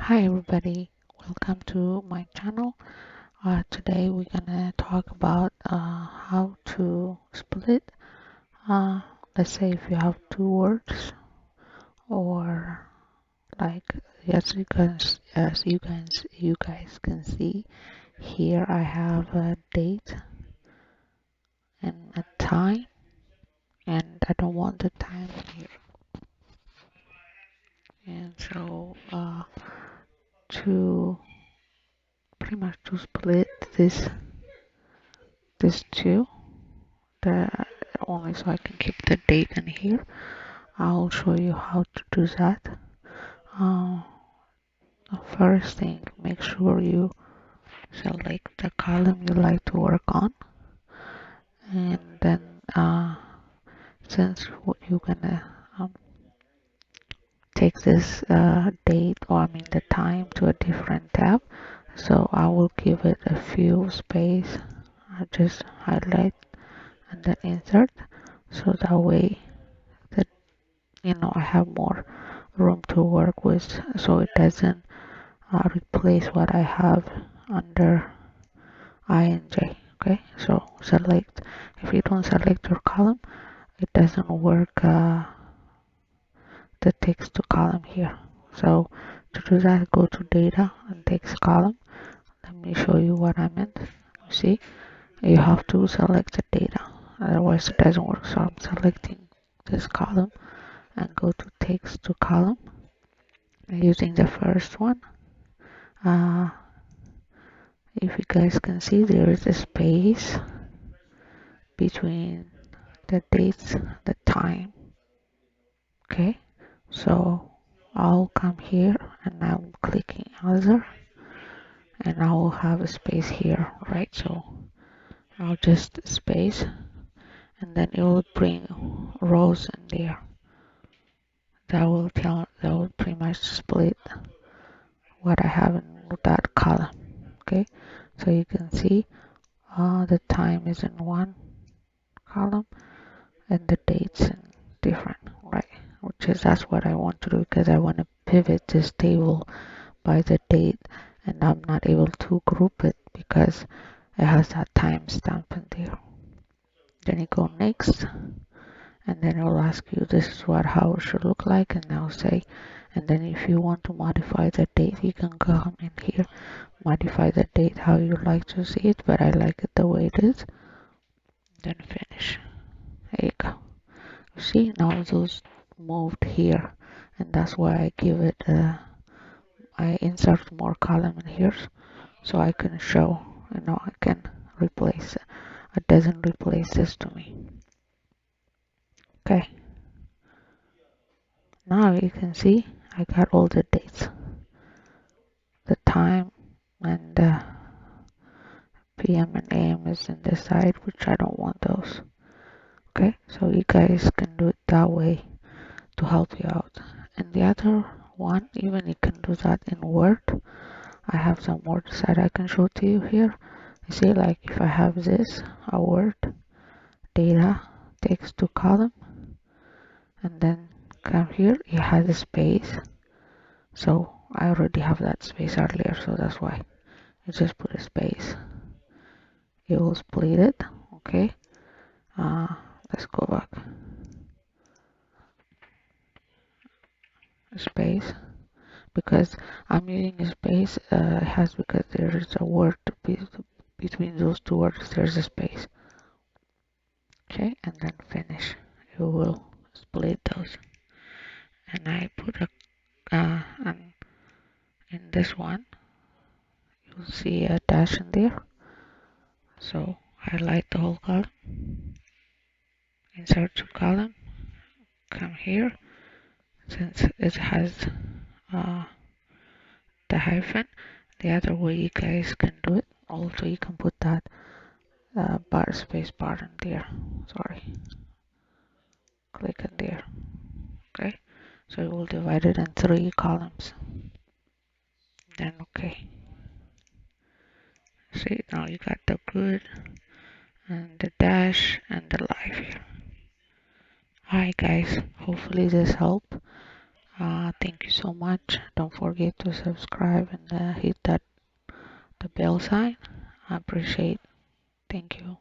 Hi everybody, welcome to my channel. Today we're gonna talk about how to split. Uh, let's say if you have two words, or like as you guys can see here, I have a date and a time, and I don't want the time here. And so to pretty much to split this two, the only so I can keep the date in here. I'll show you how to do that. Uh, the first thing, make sure you select the column you like to work on, and then since you're gonna take this date, or I mean the time, to a different tab, so I will give it a few space. I just highlight and then insert, so that way that I have more room to work with, so it doesn't replace what I have under INJ. Okay, so select. If you don't select your column, it doesn't work the text to column here. So to do that, go to data and text column. Let me show you what I meant. See, you have to select the data, otherwise it doesn't work. So I'm selecting this column and go to text to column using the first one. If you guys can see, there is a space between the dates, the time. Okay, so I'll come here and I'm clicking other, and I will have a space here, right? So I'll just space, and then it will bring rows in there. That will pretty much split what I have in that column. Okay, so you can see the time is in one column and the dates in different, right? Which is that's what I want to do, because I want to pivot this table by the date, and I'm not able to group it because it has that timestamp in there. Then you go next, and then it will ask you this is how it should look like, and I'll say, and then if you want to modify the date, you can come in here, modify the date how you like to see it, but I like it the way it is. Then finish. There you go. You see, now those moved here, and that's why I give it I insert more column in here, so I can show, I can replace it doesn't replace this to me. Okay, now you can see I got all the dates, the time, and PM and AM is in the side, which I don't want those. Okay, so you guys can do it that way to help you out. And the other one, even you can do that in Word. I have some words that I can show to you here. You see, like if I have this, a word, data, text to column, and then come here, it has a space. So I already have that space earlier, so that's why you just put a space. It will split it. Okay. Uh, let's go back. Space, because I'm using a space. It has because there is a word between those two words. There's a space. Okay, and then finish. You will split those. And I put a and in this one you'll see a dash in there, so highlight the whole column, insert to column, come here. Since it has uh, the hyphen, the other way you guys can do it, also you can put that bar, space bar in there. Sorry, click in there. Okay, so it will divide it in 3 columns. Then okay, see, now you got the good and the dash and the live here. Hi guys, hopefully this helped. Thank you so much. Don't forget to subscribe and hit that the bell sign. I appreciate. Thank you.